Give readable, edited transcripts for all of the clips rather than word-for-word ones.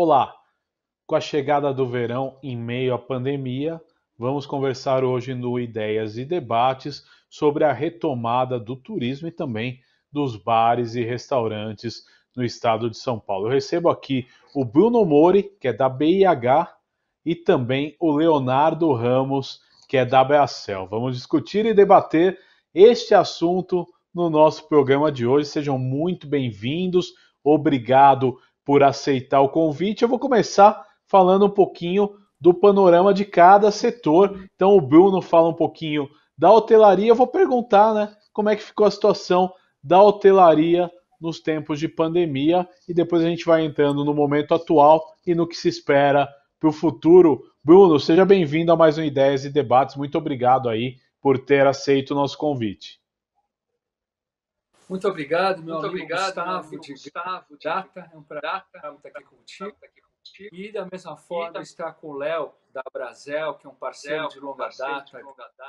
Olá! Com a chegada do verão em meio à pandemia, vamos conversar hoje no Ideias e Debates sobre a retomada do turismo e também dos bares e restaurantes no estado de São Paulo. Eu recebo aqui o Bruno Mori, que é da BIH, e também o Leonardo Ramos, que é da Bracel. Vamos discutir e debater este assunto no nosso programa de hoje. Sejam muito bem-vindos. Obrigado por aceitar o convite. Eu vou começar falando um pouquinho do panorama de cada setor. Então o Bruno fala um pouquinho da hotelaria. Eu vou perguntar, né, como é que ficou a situação da hotelaria nos tempos de pandemia e depois a gente vai entrando no momento atual e no que se espera para o futuro. Bruno, seja bem-vindo a mais um Ideias e Debates. Muito obrigado aí por ter aceito o nosso convite. Muito obrigado, meu amigo Gustavo de Data. É um prazer estar aqui contigo. E da mesma forma estar com o Léo da Bracel, que é um parceiro de longa data,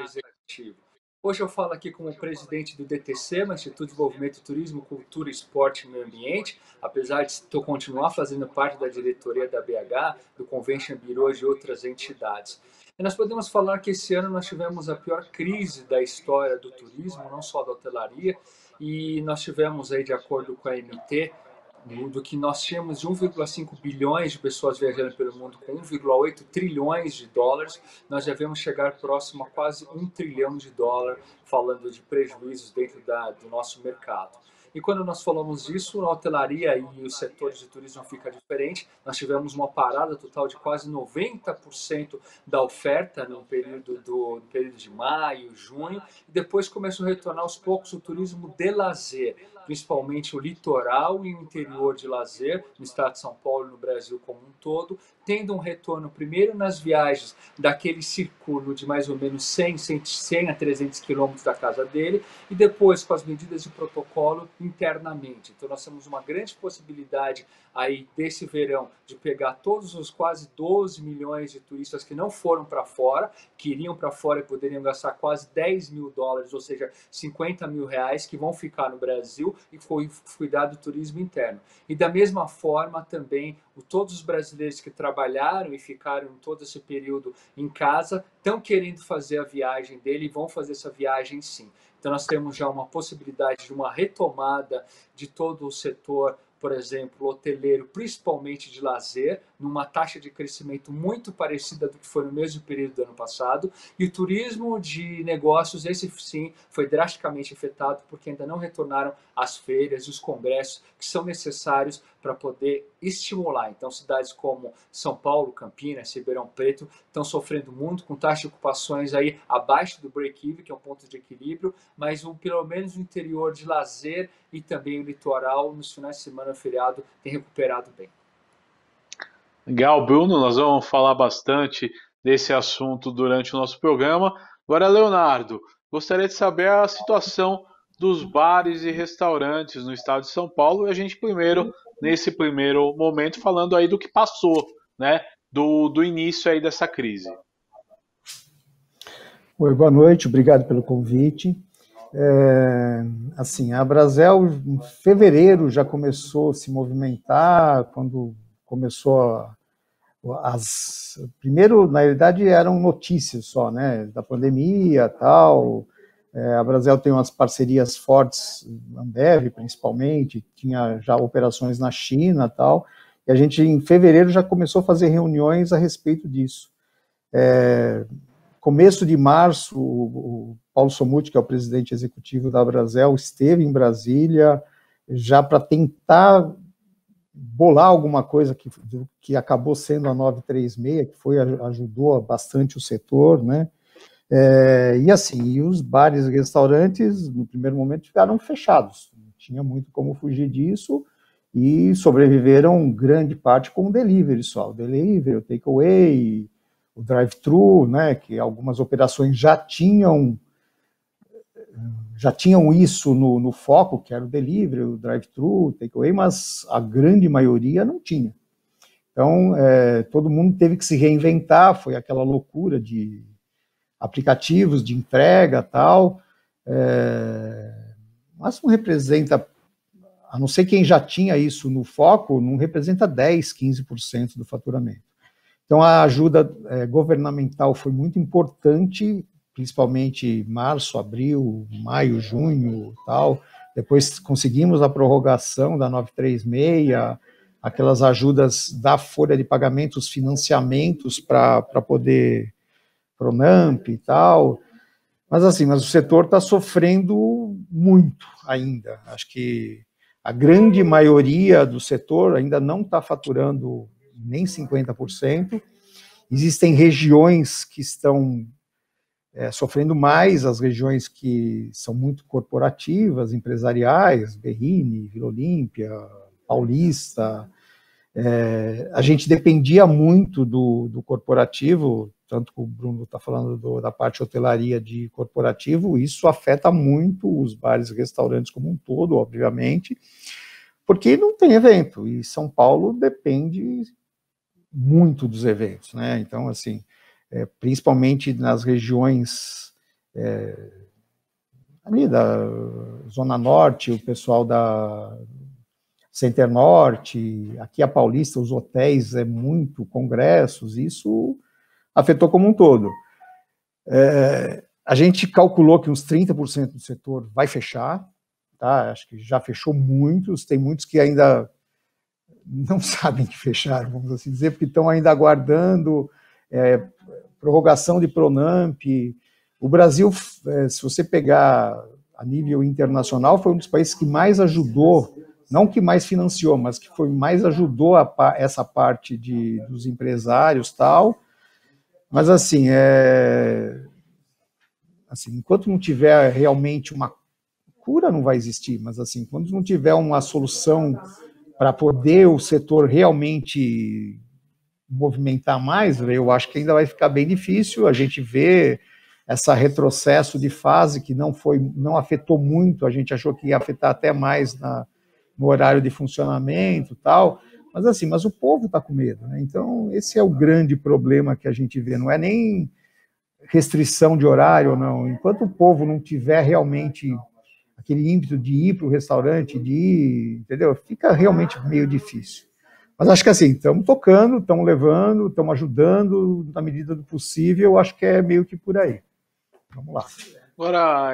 executivo. Hoje eu falo aqui como presidente do DTC, Instituto de Desenvolvimento, Turismo, Cultura, Esporte e Meio Ambiente, apesar de eu continuar fazendo parte da diretoria da BH, do Convention Bureau e de outras entidades. E nós podemos falar que esse ano nós tivemos a pior crise da história do turismo, não só da hotelaria, e nós tivemos aí, de acordo com a MT, do que nós tínhamos de 1,5 bilhões de pessoas viajando pelo mundo com 1,8 trilhões de dólares, nós já devemos chegar próximo a quase 1 trilhão de dólares, falando de prejuízos dentro do nosso mercado. E quando nós falamos disso, a hotelaria e os setores de turismo fica diferente. Nós tivemos uma parada total de quase 90% da oferta no período de maio, junho, e depois começou a retornar aos poucos o turismo de lazer, principalmente o litoral e o interior de lazer, no estado de São Paulo e no Brasil como um todo, tendo um retorno primeiro nas viagens daquele círculo de mais ou menos 100 a 300 quilômetros da casa dele, e depois com as medidas de protocolo internamente. Então nós temos uma grande possibilidade aí desse verão de pegar todos os quase 12 milhões de turistas que não foram para fora, que iriam para fora e poderiam gastar quase 10 mil dólares, ou seja, 50 mil reais, que vão ficar no Brasil e cuidar do turismo interno. E da mesma forma também todos os brasileiros que trabalharam e ficaram todo esse período em casa estão querendo fazer a viagem dele e vão fazer essa viagem sim. Então nós temos já uma possibilidade de uma retomada de todo o setor, por exemplo, hoteleiro, principalmente de lazer, numa taxa de crescimento muito parecida do que foi no mesmo período do ano passado. E o turismo de negócios, esse sim, foi drasticamente afetado, porque ainda não retornaram as feiras e os congressos que são necessários para poder estimular. Então, cidades como São Paulo, Campinas, Ribeirão Preto estão sofrendo muito, com taxas de ocupações aí abaixo do break-even, que é um ponto de equilíbrio, mas pelo menos o interior de lazer e também o litoral, nos finais de semana, feriado, tem recuperado bem. Legal, Bruno, nós vamos falar bastante desse assunto durante o nosso programa. Agora, Leonardo, gostaria de saber a situação dos bares e restaurantes no estado de São Paulo e a gente primeiro, nesse primeiro momento, falando aí do que passou, né, do início aí dessa crise. Oi, boa noite, obrigado pelo convite. Assim, a Bracel em fevereiro já começou a se movimentar, quando começou primeiro, na realidade, eram notícias só, né, da pandemia, tal. A Bracel tem umas parcerias fortes, Ambev principalmente, tinha já operações na China, tal. E a gente em fevereiro já começou a fazer reuniões a respeito disso. Começo de março, o Paulo Somuth, que é o presidente executivo da Bracel, esteve em Brasília já para tentar bolar alguma coisa que acabou sendo a 936, que ajudou bastante o setor, né? E assim, os bares e restaurantes, no primeiro momento, ficaram fechados, não tinha muito como fugir disso, e sobreviveram grande parte com o delivery só, o delivery, o takeaway, o drive-thru, né, que algumas operações já tinham isso no foco, que era o delivery, o drive-thru, o takeaway, mas a grande maioria não tinha. Então, todo mundo teve que se reinventar, foi aquela loucura de aplicativos de entrega e tal, mas não representa a não ser quem já tinha isso no foco, não representa 10, 15% do faturamento. Então, a ajuda governamental foi muito importante, principalmente março, abril, maio, junho, tal. Depois conseguimos a prorrogação da 936, aquelas ajudas da folha de pagamentos, financiamentos para poder Pronamp e tal. Mas assim, o setor está sofrendo muito ainda. Acho que a grande maioria do setor ainda não está faturando nem 50%. Existem regiões que estão sofrendo mais, as regiões que são muito corporativas, empresariais, Berrini, Vila Olímpia, Paulista. A gente dependia muito do corporativo, tanto que o Bruno está falando da parte hotelaria de corporativo, isso afeta muito os bares e restaurantes como um todo, obviamente, porque não tem evento, e São Paulo depende muito dos eventos, né? Então, assim, principalmente nas regiões ali da Zona Norte, o pessoal da Center Norte, aqui a Paulista, os hotéis, muito congressos, isso afetou como um todo. A gente calculou que uns 30% do setor vai fechar, tá? Acho que já fechou muitos, tem muitos que ainda não sabem que fecharam, vamos assim dizer, porque estão ainda aguardando prorrogação de Pronamp. O Brasil, se você pegar a nível internacional, foi um dos países que mais ajudou, não que mais financiou, mas que mais ajudou essa parte dos empresários e tal. Mas assim, enquanto não tiver realmente uma cura, não vai existir, mas assim, quando não tiver uma solução para poder o setor realmente movimentar mais, eu acho que ainda vai ficar bem difícil. A gente vê esse retrocesso de fase que não afetou muito, a gente achou que ia afetar até mais no horário de funcionamento e tal, mas o povo está com medo, né? Então esse é o grande problema que a gente vê, não é nem restrição de horário, não. Enquanto o povo não tiver realmente aquele ímpeto de ir para o restaurante, entendeu? Fica realmente meio difícil. Mas acho que assim, estamos tocando, estamos levando, estamos ajudando na medida do possível, acho que é meio que por aí. Vamos lá. Agora,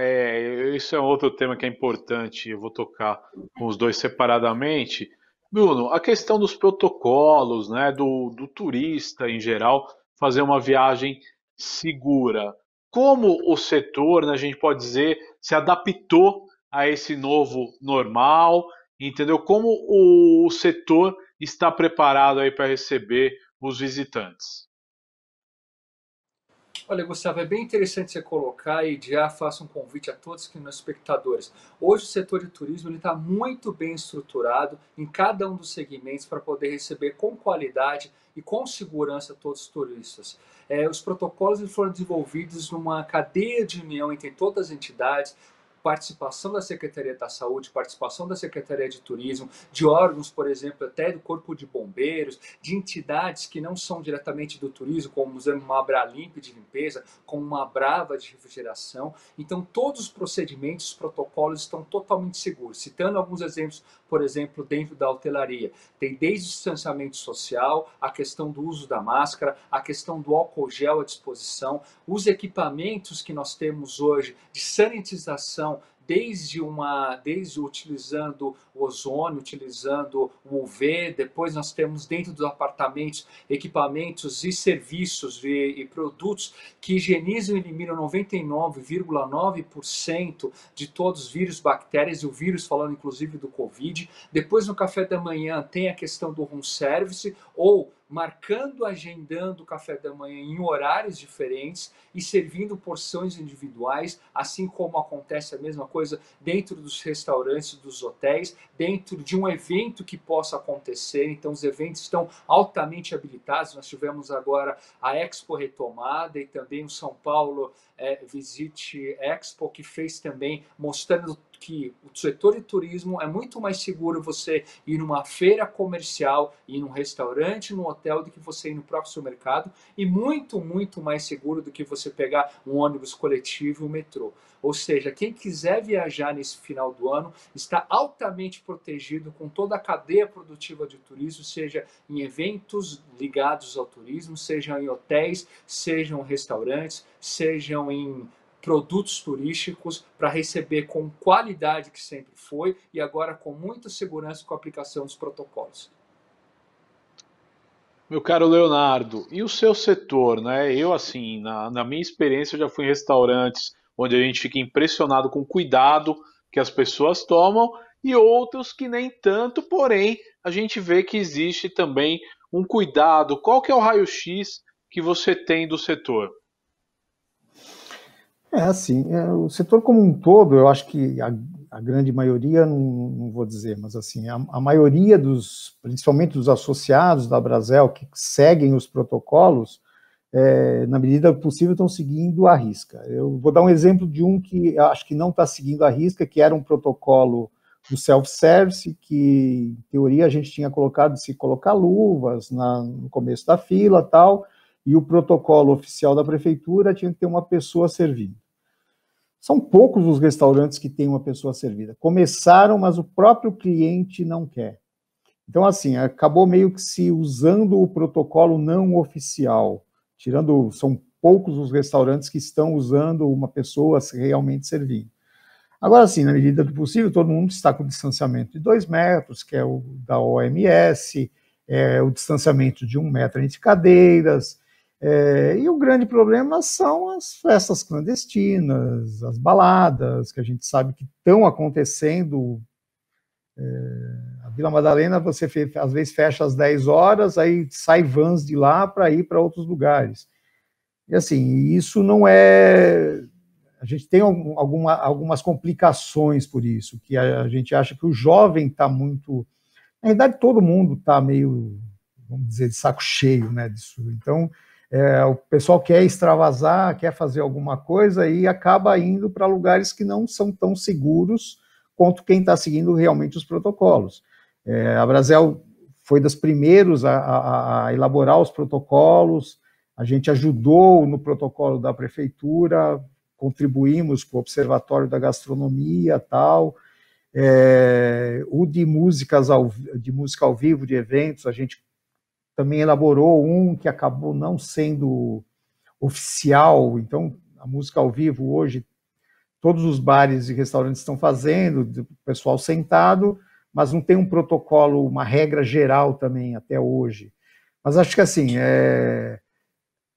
isso é outro tema que é importante, eu vou tocar com os dois separadamente. Bruno, a questão dos protocolos, né, do turista em geral, fazer uma viagem segura. Como o setor, né, a gente pode dizer, se adaptou a esse novo normal, entendeu? Como o setor está preparado aí para receber os visitantes? Olha, Gustavo, é bem interessante você colocar e já faço um convite a todos que nos espectadores. Hoje o setor de turismo está muito bem estruturado em cada um dos segmentos para poder receber com qualidade e com segurança todos os turistas. Os protocolos foram desenvolvidos numa cadeia de união entre todas as entidades, participação da Secretaria da Saúde, participação da Secretaria de Turismo, de órgãos, por exemplo, até do Corpo de Bombeiros, de entidades que não são diretamente do turismo, como uma Abralimp de limpeza, como uma Brava de refrigeração. Então, todos os procedimentos, os protocolos estão totalmente seguros. Citando alguns exemplos, por exemplo, dentro da hotelaria, tem desde o distanciamento social, a questão do uso da máscara, a questão do álcool gel à disposição, os equipamentos que nós temos hoje de sanitização, desde utilizando o ozônio, utilizando o UV, depois nós temos dentro dos apartamentos equipamentos e serviços e produtos que higienizam e eliminam 99,9% de todos os vírus, bactérias e o vírus, falando inclusive do Covid. Depois no café da manhã tem a questão do room service, ou marcando, agendando o café da manhã em horários diferentes e servindo porções individuais, assim como acontece a mesma coisa dentro dos restaurantes, dos hotéis, dentro de um evento que possa acontecer. Então os eventos estão altamente habilitados. Nós tivemos agora a Expo retomada e também o São Paulo Visit Expo, que fez também, mostrando que o setor de turismo é muito mais seguro você ir numa feira comercial, ir num restaurante, num hotel, do que você ir no próprio supermercado, e muito, muito mais seguro do que você pegar um ônibus coletivo e o metrô. Ou seja, quem quiser viajar nesse final do ano está altamente protegido com toda a cadeia produtiva de turismo, seja em eventos ligados ao turismo, sejam em hotéis, sejam em restaurantes, sejam em produtos turísticos, para receber com qualidade que sempre foi e agora com muita segurança com a aplicação dos protocolos. Meu caro Leonardo, e o seu setor, né? Eu, assim, na minha experiência, eu já fui em restaurantes onde a gente fica impressionado com o cuidado que as pessoas tomam e outros que nem tanto, porém, a gente vê que existe também um cuidado. Qual que é o raio-x que você tem do setor? Assim, o setor como um todo, eu acho que a grande maioria, não vou dizer, mas assim, a maioria principalmente dos associados da Brasel, que seguem os protocolos, na medida possível, estão seguindo à risca. Eu vou dar um exemplo de um que acho que não está seguindo à risca, que era um protocolo do self-service, que, em teoria, a gente tinha colocado de se colocar luvas no começo da fila, tal, e o protocolo oficial da prefeitura tinha que ter uma pessoa servindo. São poucos os restaurantes que têm uma pessoa servida. Começaram, mas o próprio cliente não quer. Então, assim, acabou meio que se usando o protocolo não oficial, são poucos os restaurantes que estão usando uma pessoa realmente servindo. Agora, sim, na medida do possível, todo mundo está com o distanciamento de 2 metros, que é o da OMS, o distanciamento de 1 metro entre cadeiras, e o grande problema são as festas clandestinas, as baladas, que a gente sabe que estão acontecendo. A Vila Madalena, você às vezes fecha às 10 horas, aí sai vans de lá para ir para outros lugares. E assim, isso não é... A gente tem algumas complicações por isso, que a gente acha que o jovem está muito... Na verdade, todo mundo está meio, vamos dizer, de saco cheio, né, disso. Então, o pessoal quer extravasar, quer fazer alguma coisa e acaba indo para lugares que não são tão seguros quanto quem está seguindo realmente os protocolos. A Brasel foi das primeiros a elaborar os protocolos, a gente ajudou no protocolo da prefeitura, contribuímos com o Observatório da Gastronomia, tal, o de música ao vivo, de eventos, a gente também elaborou um que acabou não sendo oficial, então a música ao vivo hoje, todos os bares e restaurantes estão fazendo, o pessoal sentado, mas não tem um protocolo, uma regra geral também até hoje. Mas acho que assim,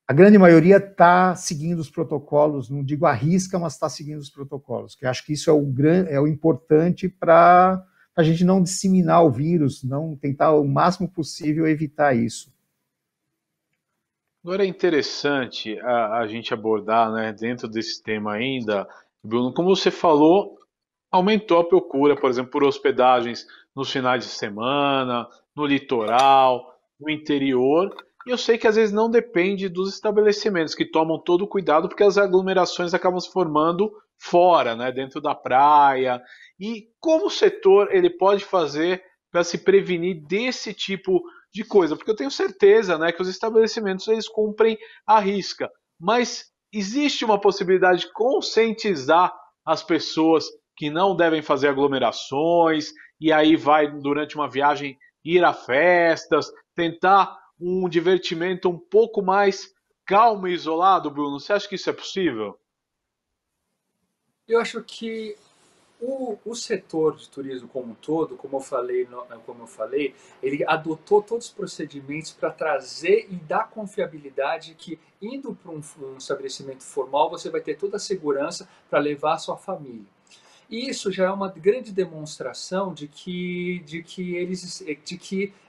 a grande maioria está seguindo os protocolos, não digo à risca, mas está seguindo os protocolos, que acho que isso é o importante para a gente não disseminar o vírus, não tentar o máximo possível evitar isso. Agora é interessante a gente abordar, né, dentro desse tema ainda, Bruno, como você falou, aumentou a procura, por exemplo, por hospedagens nos finais de semana, no litoral, no interior. E eu sei que às vezes não depende dos estabelecimentos que tomam todo o cuidado, porque as aglomerações acabam se formando fora, né, dentro da praia. E como o setor ele pode fazer para se prevenir desse tipo de coisa? Porque eu tenho certeza, né, que os estabelecimentos eles cumprem à risca, mas existe uma possibilidade de conscientizar as pessoas que não devem fazer aglomerações, e aí vai, durante uma viagem, ir a festas, tentar um divertimento um pouco mais calmo e isolado, Bruno? Você acha que isso é possível? Eu acho que o setor de turismo como um todo, como eu falei, ele adotou todos os procedimentos para trazer e dar confiabilidade que, indo para um estabelecimento formal, você vai ter toda a segurança para levar a sua família. E isso já é uma grande demonstração de que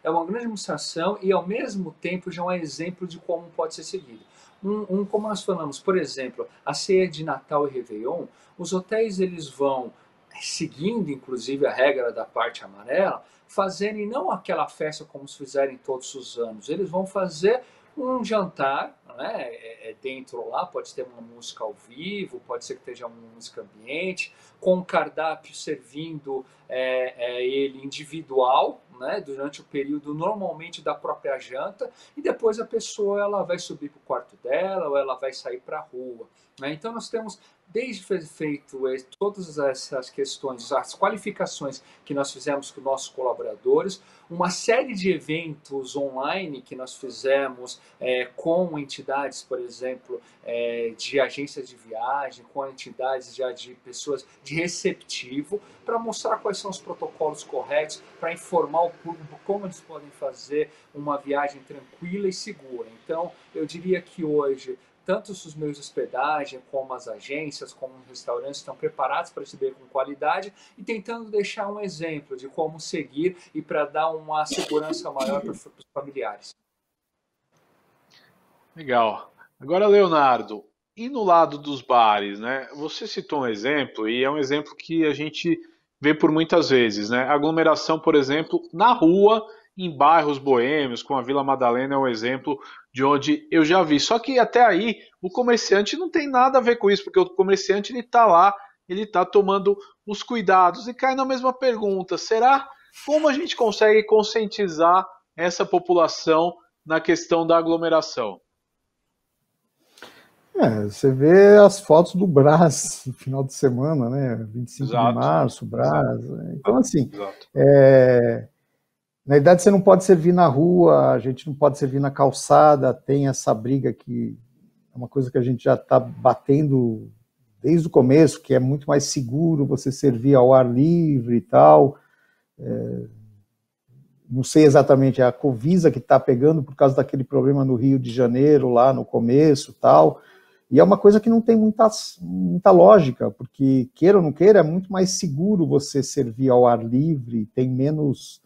é uma grande demonstração e, ao mesmo tempo, já é um exemplo de como pode ser seguido. Como nós falamos, por exemplo, a ceia de Natal e Réveillon, os hotéis eles vão seguindo, inclusive, a regra da parte amarela, fazerem não aquela festa como se fizerem todos os anos. Eles vão fazer um jantar, né, dentro lá, pode ter uma música ao vivo, pode ser que esteja uma música ambiente, com um cardápio servindo ele individual, né, durante o período normalmente da própria janta, e depois a pessoa ela vai subir para o quarto dela ou ela vai sair para a rua. Né? Então nós temos desde feito todas essas questões, as qualificações que nós fizemos com nossos colaboradores, uma série de eventos online que nós fizemos com entidades, por exemplo, de agências de viagem, com entidades de pessoas de receptivo, para mostrar quais são os protocolos corretos, para informar o público como eles podem fazer uma viagem tranquila e segura. Então, eu diria que hoje tanto os meios de hospedagem, como as agências, como os restaurantes estão preparados para receber com qualidade e tentando deixar um exemplo de como seguir e para dar uma segurança maior para os familiares. Legal. Agora, Leonardo, e no lado dos bares, né? Você citou um exemplo, e é um exemplo que a gente vê por muitas vezes, né? Aglomeração, por exemplo, na rua, em bairros boêmios, como a Vila Madalena é um exemplo de onde eu já vi. Só que até aí, o comerciante não tem nada a ver com isso, porque o comerciante ele está lá, ele está tomando os cuidados. E cai na mesma pergunta: será como a gente consegue conscientizar essa população na questão da aglomeração? Você vê as fotos do Brás no final de semana, né? 25 de Exato, março, Brás. Então, assim, exato. na verdade você não pode servir na rua, a gente não pode servir na calçada, tem essa briga que é uma coisa que a gente já está batendo desde o começo, que é muito mais seguro você servir ao ar livre e tal. Não sei exatamente, é a Covisa que está pegando por causa daquele problema no Rio de Janeiro, lá no começo tal. E é uma coisa que não tem muita lógica, porque, queira ou não queira, é muito mais seguro você servir ao ar livre, tem menos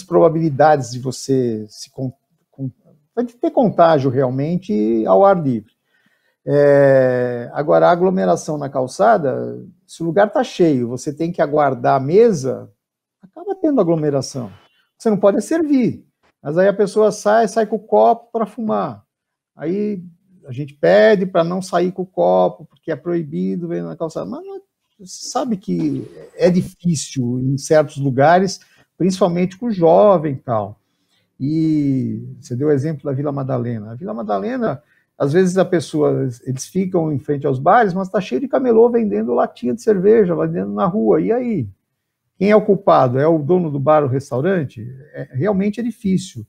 probabilidades de você de ter contágio realmente ao ar livre. Agora, a aglomeração na calçada, se o lugar está cheio, você tem que aguardar a mesa, acaba tendo aglomeração. Você não pode servir, mas aí a pessoa sai com o copo para fumar. Aí a gente pede para não sair com o copo, porque é proibido ver na calçada. Mas você sabe que é difícil em certos lugares, principalmente com o jovem e tal. E você deu o exemplo da Vila Madalena. A Vila Madalena, às vezes eles ficam em frente aos bares, mas está cheio de camelô vendendo latinha de cerveja, vendendo na rua. E aí? Quem é o culpado? É o dono do bar ou restaurante? Realmente é difícil.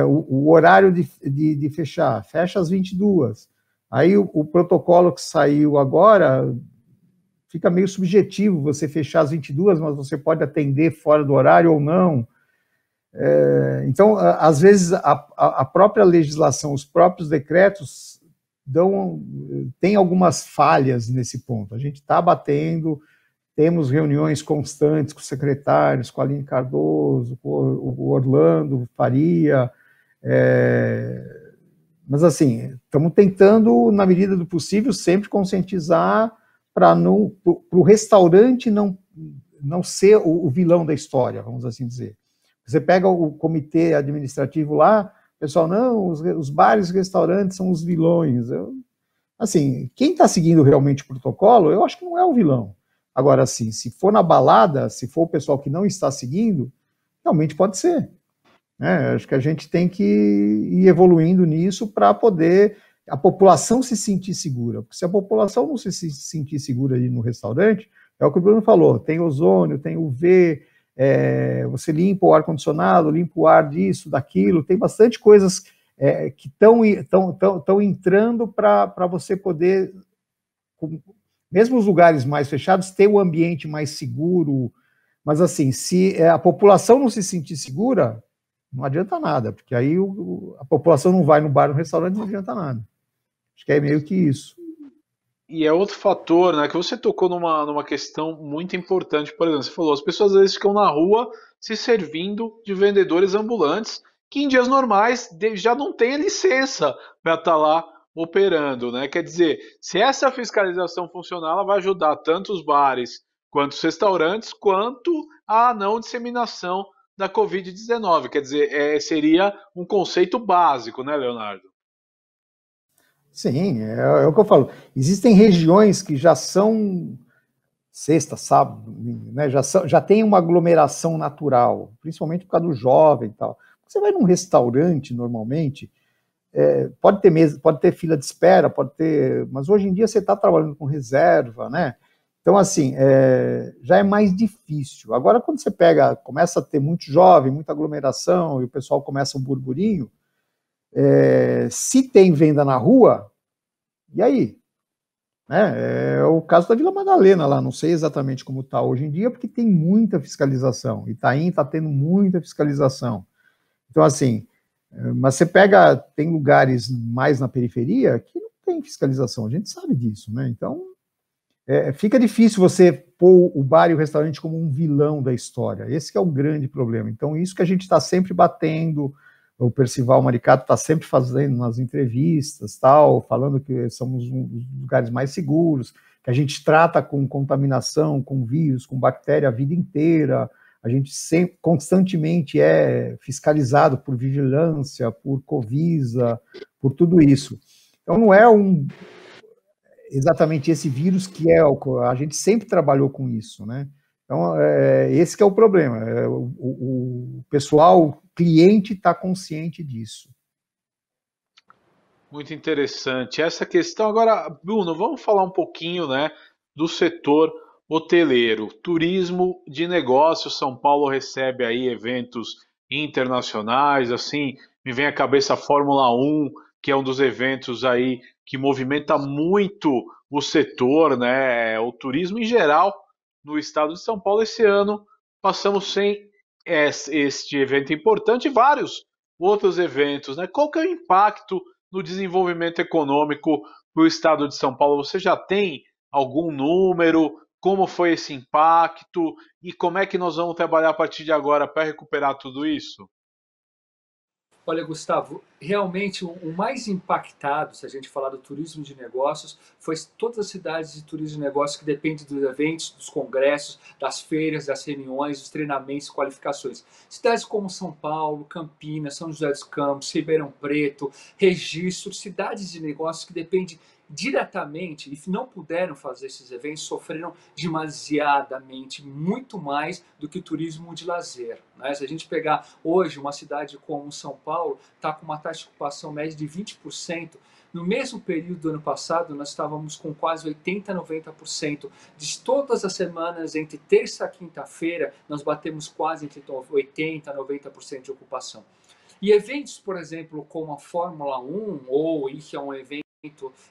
O horário de fechar, fecha às 22. Aí o protocolo que saiu agora fica meio subjetivo, você fechar às 22, mas você pode atender fora do horário ou não. Então, às vezes, a própria legislação, os próprios decretos tem algumas falhas nesse ponto. A gente está batendo, temos reuniões constantes com secretários, com a Aline Cardoso, com o Orlando Faria, mas assim, estamos tentando, na medida do possível, sempre conscientizar para o restaurante não ser o vilão da história, vamos assim dizer. Você pega o comitê administrativo lá, o pessoal, não, os bares e restaurantes são os vilões. Assim, quem está seguindo realmente o protocolo, eu acho que não é o vilão. Agora, assim, se for na balada, se for o pessoal que não está seguindo, realmente pode ser. Acho que a gente tem que ir evoluindo nisso para poder a população se sentir segura. Porque se a população não se sentir segura ali no restaurante, é o que o Bruno falou, tem ozônio, tem UV, você limpa o ar-condicionado, limpa o ar disso, daquilo, tem bastante coisas que estão entrando para você poder, mesmo os lugares mais fechados, ter um ambiente mais seguro. Mas assim, se a população não se sentir segura, não adianta nada, porque aí a população não vai no bar, no restaurante, não adianta nada. Acho que é meio que isso. E é outro fator, né, que você tocou numa questão muito importante. Por exemplo, você falou, as pessoas às vezes ficam na rua se servindo de vendedores ambulantes, que em dias normais já não têm a licença para estar lá operando, né? Quer dizer, se essa fiscalização funcionar, ela vai ajudar tanto os bares quanto os restaurantes, quanto a não disseminação da Covid-19. Quer dizer, seria um conceito básico, né, Leonardo? Sim, é o que eu falo. Existem regiões que já são sexta, sábado, domingo, né? Já tem uma aglomeração natural, principalmente por causa do jovem e tal. Você vai num restaurante, normalmente, pode ter mesa, pode ter fila de espera, pode ter, mas hoje em dia você está trabalhando com reserva, né? Então, assim, já é mais difícil. Agora, quando você começa a ter muito jovem, muita aglomeração, e o pessoal começa um burburinho, se tem venda na rua, e aí? Né? É o caso da Vila Madalena lá, não sei exatamente como está hoje em dia, porque tem muita fiscalização. Itaim está tendo muita fiscalização. Então, assim, mas você tem lugares mais na periferia que não tem fiscalização, a gente sabe disso, né? Então, fica difícil você pôr o bar e o restaurante como um vilão da história. Esse que é o grande problema. Então, isso que a gente está sempre batendo, o Percival Maricato está sempre fazendo nas entrevistas, tal, falando que somos um dos lugares mais seguros, que a gente trata com contaminação, com vírus, com bactéria a vida inteira, a gente sempre, constantemente é fiscalizado por vigilância, por Covisa, por tudo isso. Então, não é exatamente esse vírus que a gente sempre trabalhou com isso, né? Então, esse que é o problema. O pessoal, cliente, está consciente disso. Muito interessante essa questão. Agora, Bruno, vamos falar um pouquinho, né, do setor hoteleiro, turismo de negócios. São Paulo recebe aí eventos internacionais, assim, me vem à cabeça a Fórmula 1, que é um dos eventos aí que movimenta muito o setor, né, o turismo em geral no estado de São Paulo. Esse ano passamos sem este evento importante e vários outros eventos, né? Qual que é o impacto no desenvolvimento econômico para o estado de São Paulo? Você já tem algum número? Como foi esse impacto? E como é que nós vamos trabalhar a partir de agora para recuperar tudo isso? Olha, Gustavo, realmente o mais impactado, se a gente falar do turismo de negócios, foi todas as cidades de turismo de negócios que dependem dos eventos, dos congressos, das feiras, das reuniões, dos treinamentos, qualificações. Cidades como São Paulo, Campinas, São José dos Campos, Ribeirão Preto, Registro, cidades de negócios que dependem diretamente e não puderam fazer esses eventos, sofreram demasiadamente, muito mais do que o turismo de lazer. Né? Se a gente pegar hoje uma cidade como São Paulo, está com uma taxa de ocupação média de 20%. No mesmo período do ano passado, nós estávamos com quase 80%, 90%. De todas as semanas, entre terça e quinta-feira, nós batemos quase entre 80% a 90% de ocupação. E eventos, por exemplo, como a Fórmula 1, ou que é um evento,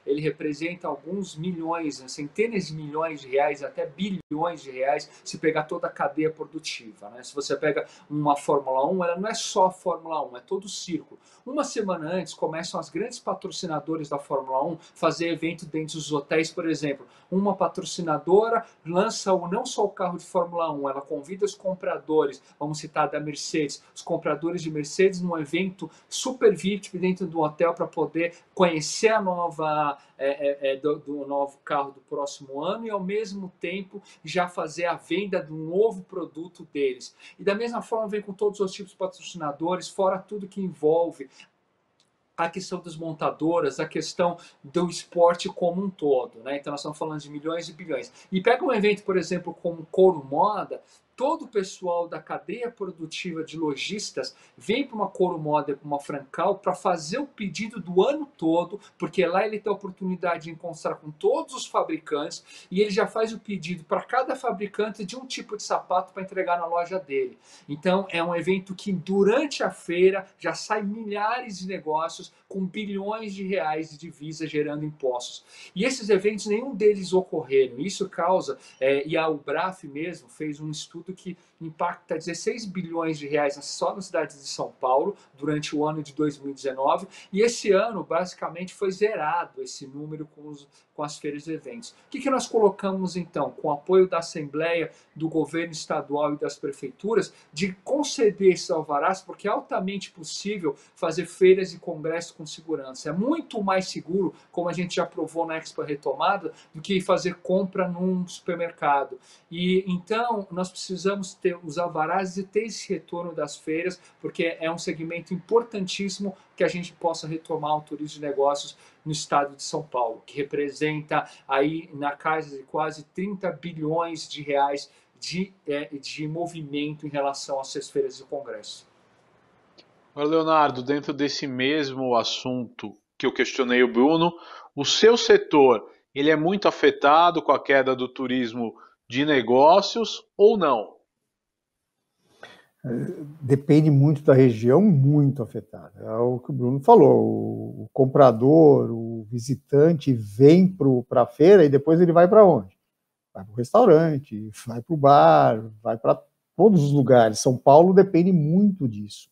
ele representa alguns milhões, centenas de milhões de reais, até bilhões de reais, se pegar toda a cadeia produtiva. Né? Se você pega uma Fórmula 1, ela não é só a Fórmula 1, é todo o círculo. Uma semana antes, começam as grandes patrocinadores da Fórmula 1 fazer evento dentro dos hotéis, por exemplo. Uma patrocinadora lança não só o carro de Fórmula 1, ela convida os compradores, vamos citar da Mercedes, os compradores de Mercedes num evento super VIP dentro do hotel para poder conhecer a do novo carro do próximo ano e ao mesmo tempo já fazer a venda do novo produto deles. E da mesma forma vem com todos os tipos de patrocinadores, fora tudo que envolve a questão das montadoras, a questão do esporte como um todo. Né? Então nós estamos falando de milhões e bilhões. E pega um evento, por exemplo, como Coro Moda, todo o pessoal da cadeia produtiva de lojistas vem para uma Coro Moda, para uma Francal, para fazer o pedido do ano todo, porque lá ele tem a oportunidade de encontrar com todos os fabricantes e ele já faz o pedido para cada fabricante de um tipo de sapato para entregar na loja dele. Então é um evento que durante a feira já sai milhares de negócios com bilhões de reais de divisa gerando impostos. E esses eventos, nenhum deles ocorreram. Isso causa, e a UBRAF mesmo fez um estudo que impacta 16 bilhões de reais só na cidade de São Paulo durante o ano de 2019 e esse ano basicamente foi zerado esse número com as feiras de eventos. O que nós colocamos então? Com o apoio da Assembleia, do governo estadual e das prefeituras, de conceder esses alvarás, porque é altamente possível fazer feiras e congressos com segurança. É muito mais seguro, como a gente já provou na Expo Retomada, do que fazer compra num supermercado. E então nós precisamos precisamos ter os alvarás e ter esse retorno das feiras, porque é um segmento importantíssimo que a gente possa retomar o turismo de negócios no estado de São Paulo, que representa aí na casa de quase 30 bilhões de reais de movimento em relação às suas feiras e congressos. Agora, Leonardo, dentro desse mesmo assunto que eu questionei o Bruno, o seu setor, ele é muito afetado com a queda do turismo de negócios ou não? Depende muito da região, muito afetada. É o que o Bruno falou, o comprador, o visitante vem para a feira e depois ele vai para onde? Vai para o restaurante, vai para o bar, vai para todos os lugares. São Paulo depende muito disso.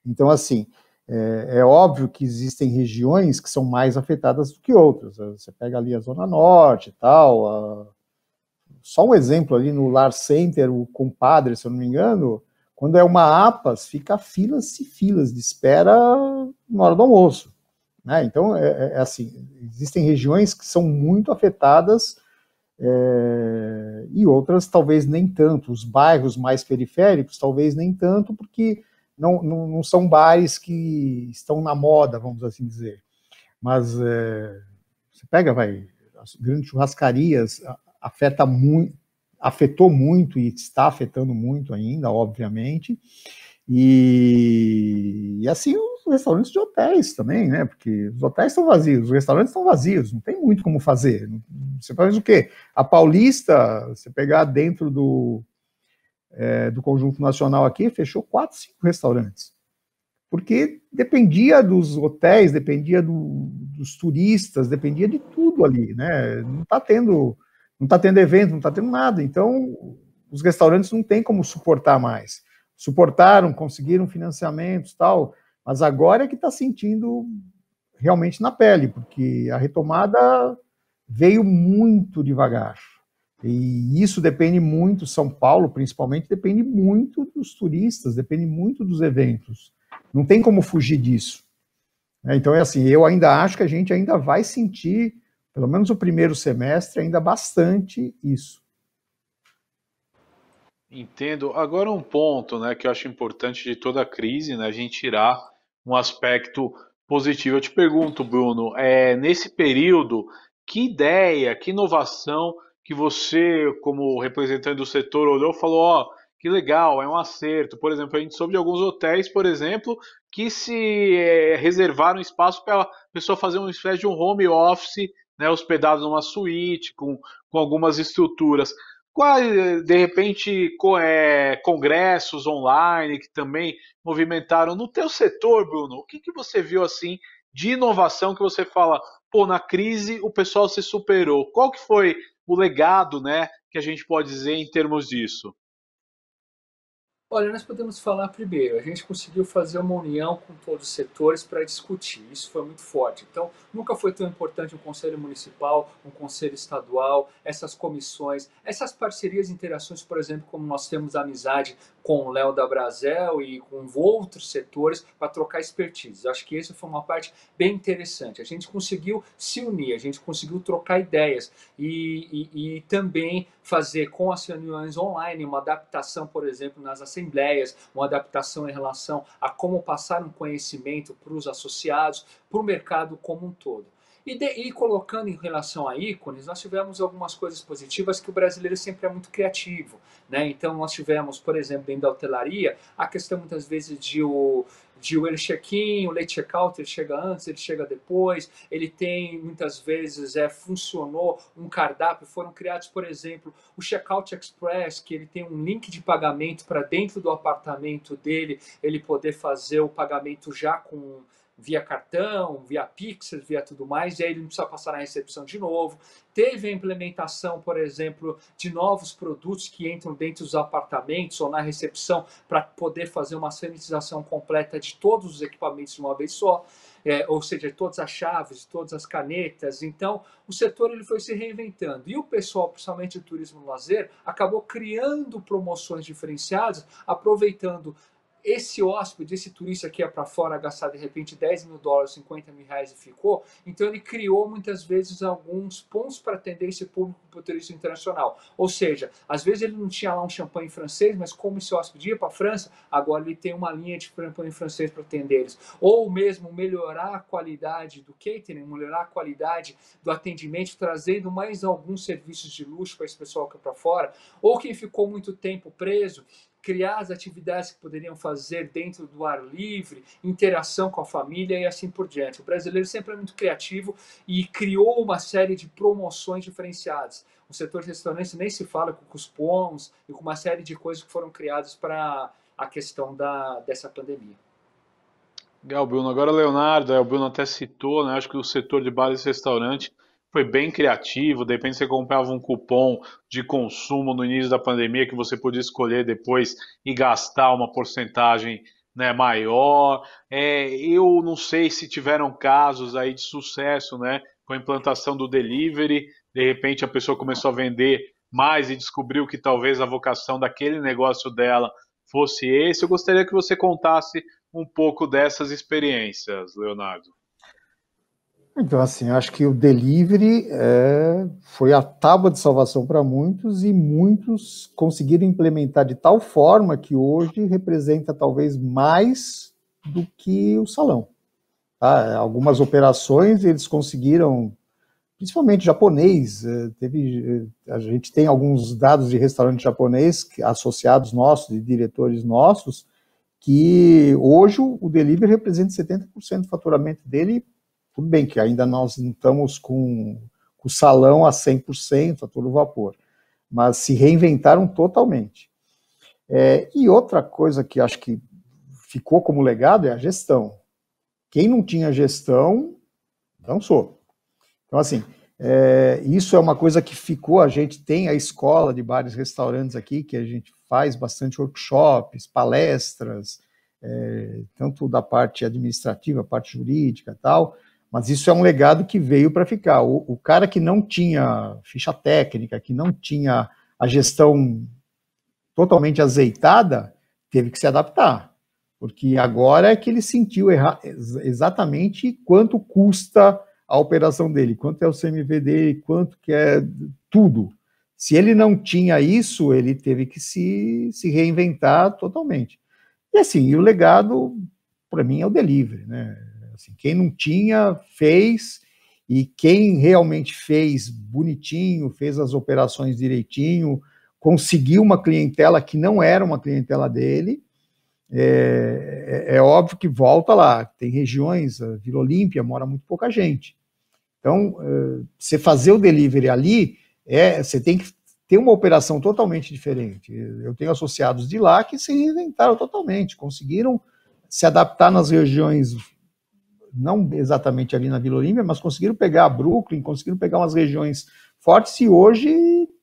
Então, assim, é óbvio que existem regiões que são mais afetadas do que outras. Você pega ali a Zona Norte e tal. Só um exemplo ali no Lar Center, o Compadre, se eu não me engano, quando é uma APAS, fica filas e filas de espera na hora do almoço. Né? Então, assim, existem regiões que são muito afetadas e outras talvez nem tanto. Os bairros mais periféricos talvez nem tanto, porque não são bares que estão na moda, vamos assim dizer. Mas você pega, as grandes churrascarias afetou muito e está afetando muito ainda, obviamente. E assim os restaurantes de hotéis também, né? Porque os hotéis estão vazios, os restaurantes estão vazios, não tem muito como fazer. Você faz o quê? A Paulista, você pegar dentro do Conjunto Nacional aqui, fechou 4, 5 restaurantes. Porque dependia dos hotéis, dependia dos turistas, dependia de tudo ali, né? Não está tendo evento, não está tendo nada. Então, os restaurantes não têm como suportar mais. Suportaram, conseguiram financiamentos e tal, mas agora é que está sentindo realmente na pele, porque a retomada veio muito devagar. E isso depende muito, São Paulo principalmente, depende muito dos turistas, depende muito dos eventos. Não tem como fugir disso. Então, é assim, eu ainda acho que a gente ainda vai sentir, pelo menos o primeiro semestre, ainda bastante isso. Entendo. Agora um ponto, né, que eu acho importante de toda a crise, né, a gente tirar um aspecto positivo. Eu te pergunto, Bruno, nesse período, que ideia, que inovação que você, como representante do setor, olhou e falou, ó, que legal, é um acerto. Por exemplo, a gente soube de alguns hotéis, por exemplo, que se reservaram espaço para a pessoa fazer uma espécie de um home office, né, hospedado numa suíte, com algumas estruturas. De repente, congressos online que também movimentaram no teu setor, Bruno, o que você viu assim de inovação que você fala, pô, na crise o pessoal se superou? Qual que foi o legado, né, que a gente pode dizer em termos disso? Olha, nós podemos falar primeiro, a gente conseguiu fazer uma união com todos os setores para discutir, isso foi muito forte. Então, nunca foi tão importante um conselho municipal, um conselho estadual, essas comissões, essas parcerias e interações, por exemplo, como nós temos a amizade com o Léo da Brasel e com outros setores para trocar expertise. Acho que isso foi uma parte bem interessante. A gente conseguiu se unir, a gente conseguiu trocar ideias e também fazer com as reuniões online uma adaptação, por exemplo, nas assembleias, uma adaptação em relação a como passar um conhecimento para os associados, para o mercado como um todo. E colocando em relação a ícones, nós tivemos algumas coisas positivas que o brasileiro sempre é muito criativo. Né? Então, nós tivemos, por exemplo, dentro da hotelaria, a questão muitas vezes de o early check-in, o late check-out, ele chega antes, ele chega depois, ele tem, muitas vezes, funcionou um cardápio, foram criados, por exemplo, o Checkout Express, que ele tem um link de pagamento para dentro do apartamento dele, ele poder fazer o pagamento já via cartão, via Pix, via tudo mais, e aí ele não precisa passar na recepção de novo. Teve a implementação, por exemplo, de novos produtos que entram dentro dos apartamentos ou na recepção para poder fazer uma sanitização completa de todos os equipamentos de uma vez só, ou seja, todas as chaves, todas as canetas. Então, o setor ele foi se reinventando. E o pessoal, principalmente do turismo e lazer, acabou criando promoções diferenciadas, aproveitando esse hóspede, esse turista que ia para fora gastar de repente $10 mil, $50 mil e ficou, então ele criou muitas vezes alguns pontos para atender esse público para o turista internacional. Ou seja, às vezes ele não tinha lá um champanhe francês, mas como esse hóspede ia para a França, agora ele tem uma linha de champanhe francês para atender eles. Ou mesmo melhorar a qualidade do catering, melhorar a qualidade do atendimento, trazendo mais alguns serviços de luxo para esse pessoal que é para fora. Ou quem ficou muito tempo preso, criar as atividades que poderiam fazer dentro do ar livre, interação com a família e assim por diante. O brasileiro sempre é muito criativo e criou uma série de promoções diferenciadas. O setor de restaurantes nem se fala, com cupons e com uma série de coisas que foram criadas para a questão dessa pandemia. Legal, Bruno. Agora, Leonardo, o Bruno até citou, né? Acho que o setor de bares e restaurantes foi bem criativo. De repente você comprava um cupom de consumo no início da pandemia que você podia escolher depois e gastar uma porcentagem, né, maior. Eu não sei se tiveram casos aí de sucesso, né, com a implantação do delivery. De repente a pessoa começou a vender mais e descobriu que talvez a vocação daquele negócio dela fosse esse. Eu gostaria que você contasse um pouco dessas experiências, Leonardo. Então, assim, acho que o delivery foi a tábua de salvação para muitos e muitos conseguiram implementar de tal forma que hoje representa talvez mais do que o salão. Tá? Algumas operações eles conseguiram, principalmente japonês, a gente tem alguns dados de restaurante japonês associados nossos, de diretores nossos, que hoje o delivery representa 70% do faturamento dele. Tudo bem que ainda nós não estamos com o salão a 100%, a todo vapor, mas se reinventaram totalmente. E outra coisa que acho que ficou como legado é a gestão. Quem não tinha gestão, dançou. Então, assim, isso é uma coisa que ficou. A gente tem a escola de bares e restaurantes aqui, que a gente faz bastante workshops, palestras, tanto da parte administrativa, parte jurídica e tal, mas isso é um legado que veio para ficar. O cara que não tinha ficha técnica, que não tinha a gestão totalmente azeitada, teve que se adaptar, porque agora é que ele sentiu exatamente quanto custa a operação dele, quanto é o CMV dele, quanto que é tudo. Se ele não tinha isso, ele teve que se reinventar totalmente. E assim, o legado, para mim, é o delivery, né? Assim, quem não tinha, fez, e quem realmente fez bonitinho, fez as operações direitinho, conseguiu uma clientela que não era uma clientela dele, é óbvio que volta lá. Tem regiões, a Vila Olímpia mora muito pouca gente. Então, você fazer o delivery ali, você tem que ter uma operação totalmente diferente. Eu tenho associados de lá que se reinventaram totalmente, conseguiram se adaptar nas regiões, não exatamente ali na Vila Olímpia, mas conseguiram pegar a Brooklyn, conseguiram pegar umas regiões fortes e hoje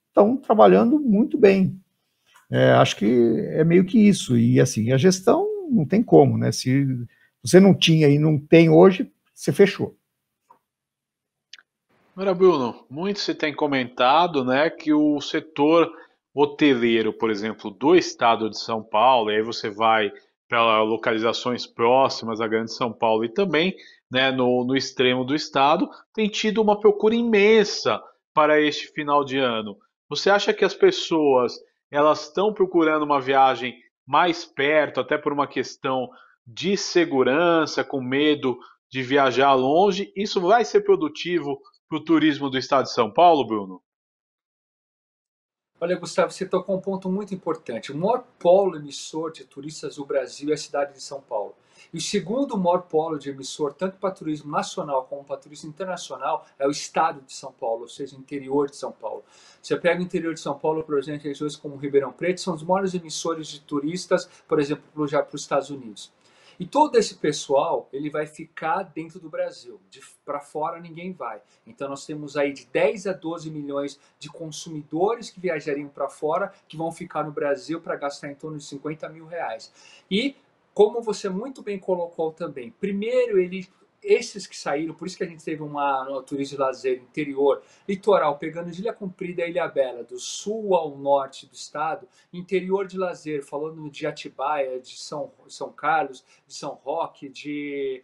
estão trabalhando muito bem. Acho que é meio que isso. E assim, a gestão não tem como, né? Se você não tinha e não tem hoje, você fechou. Agora, Bruno, muito se tem comentado, né, que o setor hoteleiro, por exemplo, do estado de São Paulo, e aí você vai para localizações próximas à Grande São Paulo e também, né, no extremo do estado, tem tido uma procura imensa para este final de ano. Você acha que as pessoas elas estão procurando uma viagem mais perto, até por uma questão de segurança, com medo de viajar longe? Isso vai ser produtivo para o turismo do estado de São Paulo, Bruno? Olha, Gustavo, você tocou um ponto muito importante. O maior polo emissor de turistas do Brasil é a cidade de São Paulo. E o segundo maior polo de emissor, tanto para turismo nacional como para turismo internacional, é o estado de São Paulo, ou seja, o interior de São Paulo. Você pega o interior de São Paulo, por exemplo, regiões como Ribeirão Preto, são os maiores emissores de turistas, por exemplo, já para os Estados Unidos. E todo esse pessoal, ele vai ficar dentro do Brasil. Para fora ninguém vai. Então nós temos aí de 10 a 12 milhões de consumidores que viajariam para fora, que vão ficar no Brasil para gastar em torno de 50 mil reais. E, como você muito bem colocou também, primeiro ele esses que saíram, por isso que a gente teve no turismo de lazer interior, litoral, pegando de Ilha Comprida a Ilhabela, do sul ao norte do estado, interior de lazer, falando de Atibaia, de São Carlos, de São Roque, de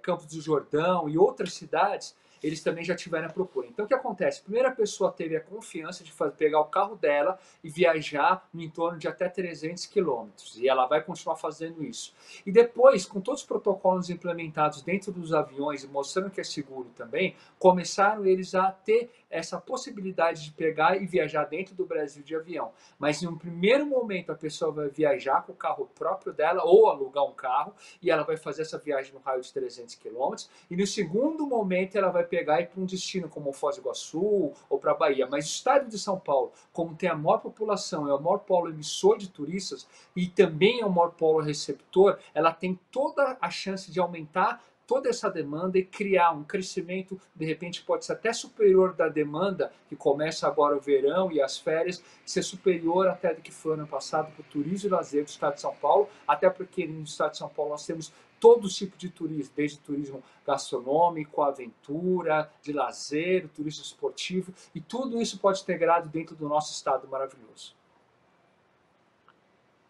Campos do Jordão e outras cidades, eles também já tiveram a procura. Então, o que acontece? A primeira pessoa teve a confiança de pegar o carro dela e viajar em torno de até 300 quilômetros. E ela vai continuar fazendo isso. E depois, com todos os protocolos implementados dentro dos aviões e mostrando que é seguro também, começaram eles a ter essa possibilidade de pegar e viajar dentro do Brasil de avião. Mas, em um primeiro momento, a pessoa vai viajar com o carro próprio dela ou alugar um carro e ela vai fazer essa viagem no raio de 300 quilômetros. E, no segundo momento, ela vai pegar e ir para um destino como Foz do Iguaçu ou para a Bahia. Mas o estado de São Paulo, como tem a maior população, é o maior polo emissor de turistas e também é o maior polo receptor, ela tem toda a chance de aumentar toda essa demanda e criar um crescimento, de repente pode ser até superior da demanda, que começa agora o verão e as férias, ser superior até do que foi ano passado para o turismo e lazer do estado de São Paulo, até porque no estado de São Paulo nós temos todo tipo de turismo, desde turismo gastronômico, aventura, de lazer, turismo esportivo, e tudo isso pode ser integrado dentro do nosso estado maravilhoso.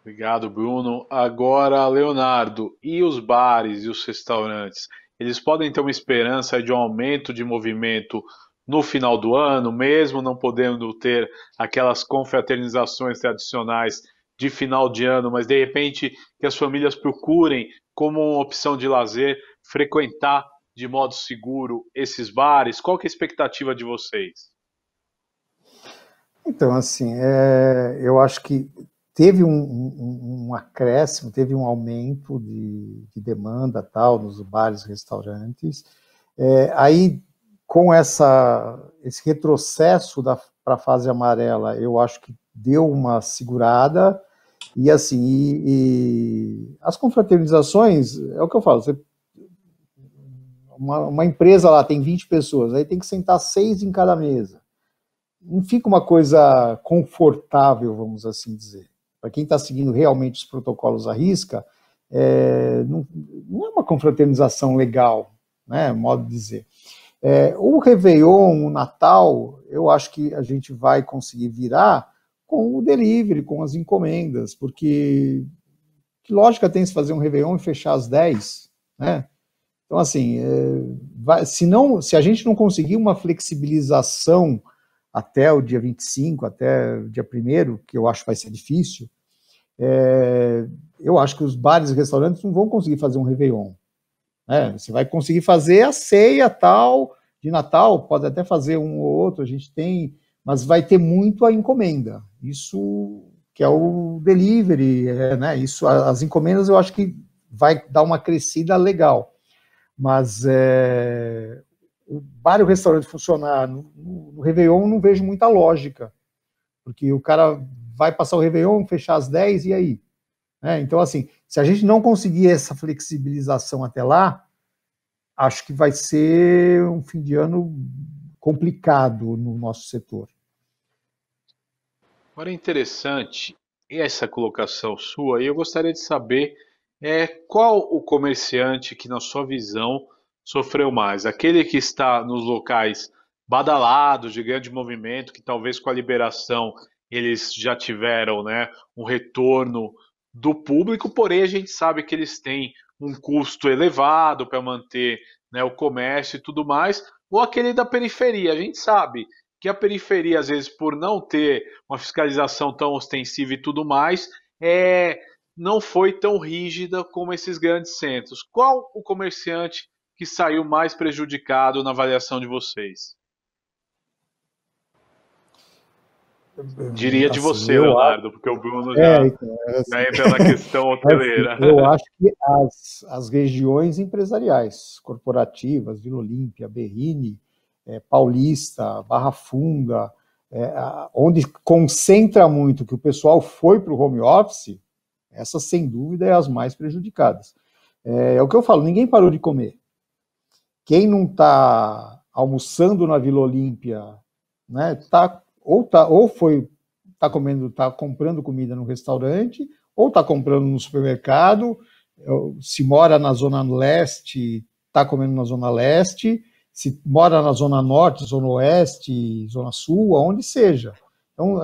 Obrigado, Bruno. Agora, Leonardo, e os bares e os restaurantes? Eles podem ter uma esperança de um aumento de movimento no final do ano, mesmo não podendo ter aquelas confraternizações tradicionais de final de ano, mas de repente que as famílias procurem como uma opção de lazer frequentar de modo seguro esses bares? Qual que é a expectativa de vocês? Então, assim, eu acho que teve um acréscimo, teve um aumento de demanda tal nos bares e restaurantes. Aí, com esse retrocesso para a fase amarela, eu acho que deu uma segurada. E assim, as confraternizações, é o que eu falo, uma empresa lá tem 20 pessoas, aí tem que sentar 6 em cada mesa. Não fica uma coisa confortável, vamos assim dizer. Para quem está seguindo realmente os protocolos à risca, não é uma confraternização legal, né, modo de dizer. O Réveillon, o Natal, eu acho que a gente vai conseguir virar com o delivery, com as encomendas, porque que lógica tem se fazer um Réveillon e fechar às 10, né? Então, assim, se a gente não conseguir uma flexibilização até o dia 25, até o dia 1º, que eu acho que vai ser difícil, eu acho que os bares e restaurantes não vão conseguir fazer um Réveillon. Né? Você vai conseguir fazer a ceia tal de Natal, pode até fazer um ou outro, a gente tem, mas vai ter muito a encomenda. Isso que é o delivery, né? Isso, as encomendas eu acho que vai dar uma crescida legal. Mas o bar e o restaurante funcionar no Réveillon, não vejo muita lógica, porque o cara vai passar o Réveillon, fechar às 10, e aí? Então, assim, se a gente não conseguir essa flexibilização até lá, acho que vai ser um fim de ano complicado no nosso setor. Agora é interessante essa colocação sua, e eu gostaria de saber qual o comerciante que, na sua visão, sofreu mais? Aquele que está nos locais badalados, de grande movimento, que talvez com a liberação eles já tiveram, né, um retorno do público, porém a gente sabe que eles têm um custo elevado para manter, né, o comércio e tudo mais, ou aquele da periferia. A gente sabe que a periferia, às vezes, por não ter uma fiscalização tão ostensiva e tudo mais, não foi tão rígida como esses grandes centros. Qual o comerciante que saiu mais prejudicado na avaliação de vocês? Diria de Assim, você, Leonardo, porque o Bruno já entra na questão hoteleira. Assim, eu acho que as regiões empresariais, corporativas, Vila Olímpia, Berrini, Paulista, Barra Funda, onde concentra muito que o pessoal foi para o home office, essas, sem dúvida, é as mais prejudicadas. É o que eu falo, ninguém parou de comer. Quem não está almoçando na Vila Olímpia, né, está comprando comida no restaurante, ou está comprando no supermercado, Se mora na Zona Leste, está comendo na Zona Leste, se mora na Zona Norte, Zona Oeste, Zona Sul, aonde seja. Então,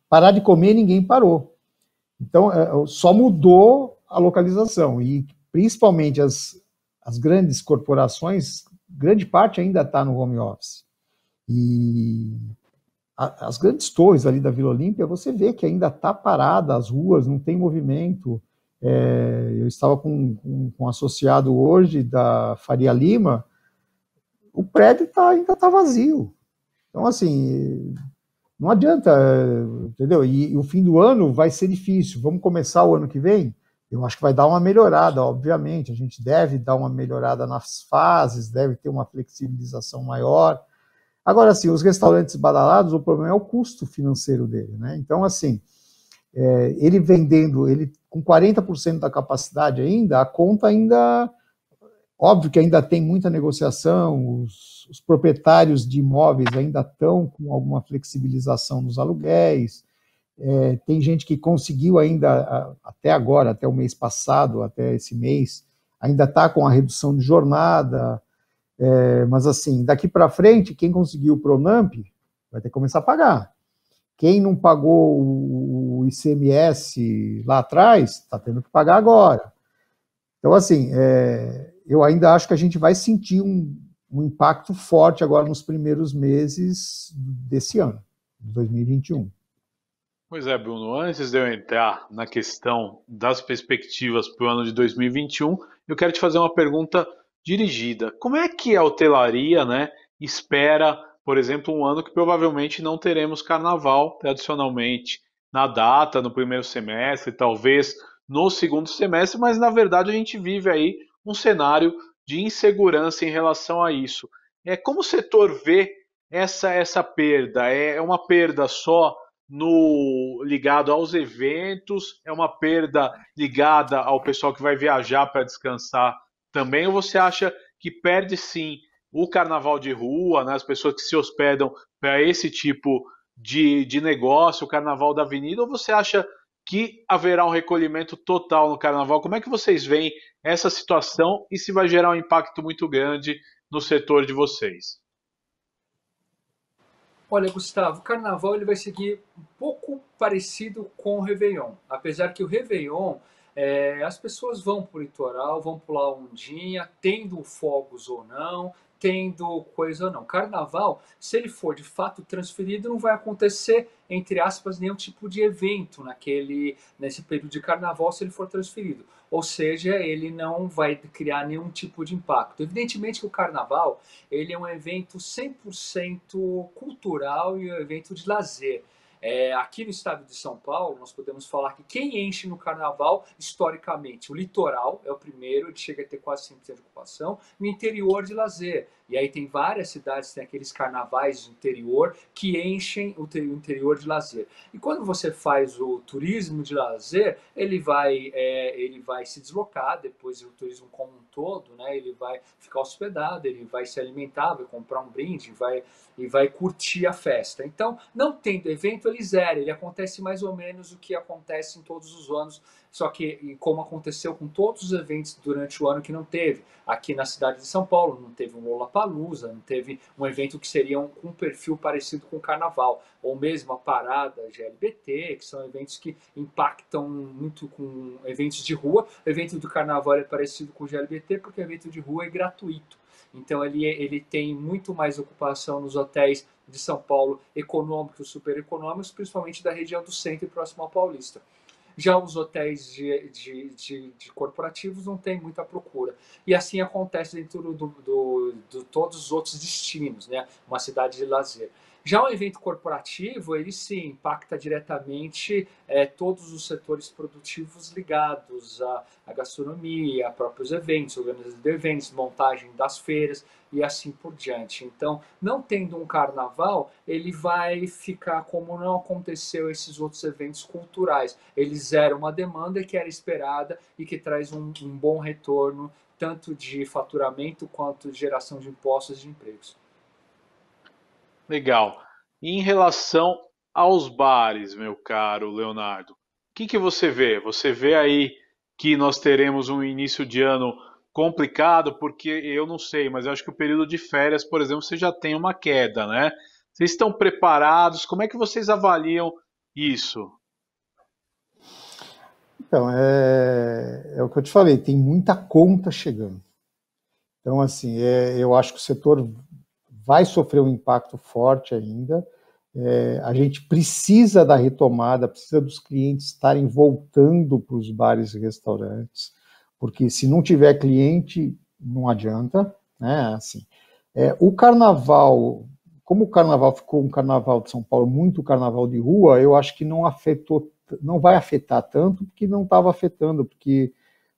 parar de comer, ninguém parou. Então, só mudou a localização. E, principalmente, as grandes corporações, grande parte ainda está no home office. E as grandes torres ali da Vila Olímpia, você vê que ainda está parada, as ruas, não tem movimento. Eu estava com um associado hoje da Faria Lima, o prédio ainda está vazio. Então, assim, não adianta, entendeu? E o fim do ano vai ser difícil. Vamos começar o ano que vem? Eu acho que vai dar uma melhorada, obviamente. A gente deve dar uma melhorada nas fases, deve ter uma flexibilização maior. Agora, assim, os restaurantes badalados, o problema é o custo financeiro dele, né? Então, assim, ele vendendo, ele com 40% da capacidade ainda, a conta ainda, óbvio que ainda tem muita negociação, os proprietários de imóveis ainda estão com alguma flexibilização nos aluguéis, tem gente que conseguiu ainda, até agora, até o mês passado, até esse mês, ainda está com a redução de jornada, mas assim, daqui para frente, quem conseguiu o Pronamp vai ter que começar a pagar. Quem não pagou o ICMS lá atrás, está tendo que pagar agora. Então, assim, eu ainda acho que a gente vai sentir um impacto forte agora nos primeiros meses desse ano, de 2021. Pois é, Bruno, antes de eu entrar na questão das perspectivas para o ano de 2021, eu quero te fazer uma pergunta dirigida. Como é que a hotelaria, né, espera, por exemplo, um ano que provavelmente não teremos carnaval tradicionalmente na data, no primeiro semestre, talvez no segundo semestre, mas na verdade a gente vive aí um cenário de insegurança em relação a isso. Como o setor vê essa perda? É uma perda só no ligado aos eventos? É uma perda ligada ao pessoal que vai viajar para descansar também? Ou você acha que perde sim o carnaval de rua, né, as pessoas que se hospedam para esse tipo de negócio, o carnaval da avenida? Ou você acha que haverá um recolhimento total no carnaval? Como é que vocês veem essa situação e se vai gerar um impacto muito grande no setor de vocês? Olha, Gustavo, o carnaval ele vai seguir um pouco parecido com o Réveillon. Apesar que o Réveillon, as pessoas vão para o litoral, vão pular ondinha, tendo fogos ou não, tendo coisa ou não. Carnaval, se ele for de fato transferido, não vai acontecer, entre aspas, nenhum tipo de evento nesse período de carnaval se ele for transferido. Ou seja, ele não vai criar nenhum tipo de impacto. Evidentemente que o carnaval ele é um evento 100% cultural e um evento de lazer. Aqui no estado de São Paulo, nós podemos falar que quem enche no carnaval, historicamente, o litoral é o primeiro, ele chega a ter quase 100% de ocupação, no interior de lazer. E aí tem várias cidades, tem aqueles carnavais do interior que enchem o interior de lazer. E quando você faz o turismo de lazer, ele vai se deslocar, depois o turismo como um todo, né, ele vai ficar hospedado, ele vai se alimentar, vai comprar um brinde, vai curtir a festa. Então, não tendo evento, ele zera, ele acontece mais ou menos o que acontece em todos os anos, só que como aconteceu com todos os eventos durante o ano que não teve. Aqui na cidade de São Paulo não teve um Lollapalooza, não teve um evento que seria com um perfil parecido com o Carnaval, ou mesmo a parada GLBT, que são eventos que impactam muito com eventos de rua. O evento do Carnaval é parecido com o GLBT porque o evento de rua é gratuito. Então ele tem muito mais ocupação nos hotéis de São Paulo, econômicos, super econômicos, principalmente da região do centro e próximo ao Paulista. Já os hotéis de corporativos não tem muita procura. E assim acontece dentro de todos os outros destinos, né? Uma cidade de lazer. Já o evento corporativo, ele sim impacta diretamente todos os setores produtivos ligados à gastronomia, a próprios eventos, organização de eventos, montagem das feiras e assim por diante. Então, não tendo um carnaval, ele vai ficar como não aconteceu esses outros eventos culturais. Ele zera uma demanda que era esperada e que traz um bom retorno, tanto de faturamento quanto de geração de impostos e de empregos. Legal. E em relação aos bares, meu caro Leonardo, o que que você vê? Você vê aí que nós teremos um início de ano complicado, porque eu não sei, mas eu acho que o período de férias, por exemplo, você já tem uma queda, né? Vocês estão preparados? Como é que vocês avaliam isso? Então, é o que eu te falei, tem muita conta chegando. Então, assim, eu acho que o setor vai sofrer um impacto forte ainda. A gente precisa da retomada, precisa dos clientes estarem voltando para os bares e restaurantes, porque se não tiver cliente, não adianta, né? Assim, o carnaval, como o carnaval ficou um carnaval de São Paulo, muito carnaval de rua, eu acho que não afetou, não vai afetar tanto, porque não estava afetando, porque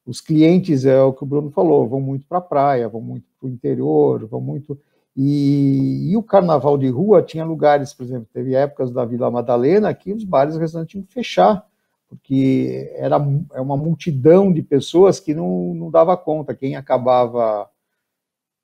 os clientes, é o que o Bruno falou, vão muito para a praia, vão muito para o interior, vão muito. E o carnaval de rua tinha lugares, por exemplo, teve épocas da Vila Madalena que os bares e restaurantes tinham que fechar, porque era uma multidão de pessoas que não dava conta. Quem acabava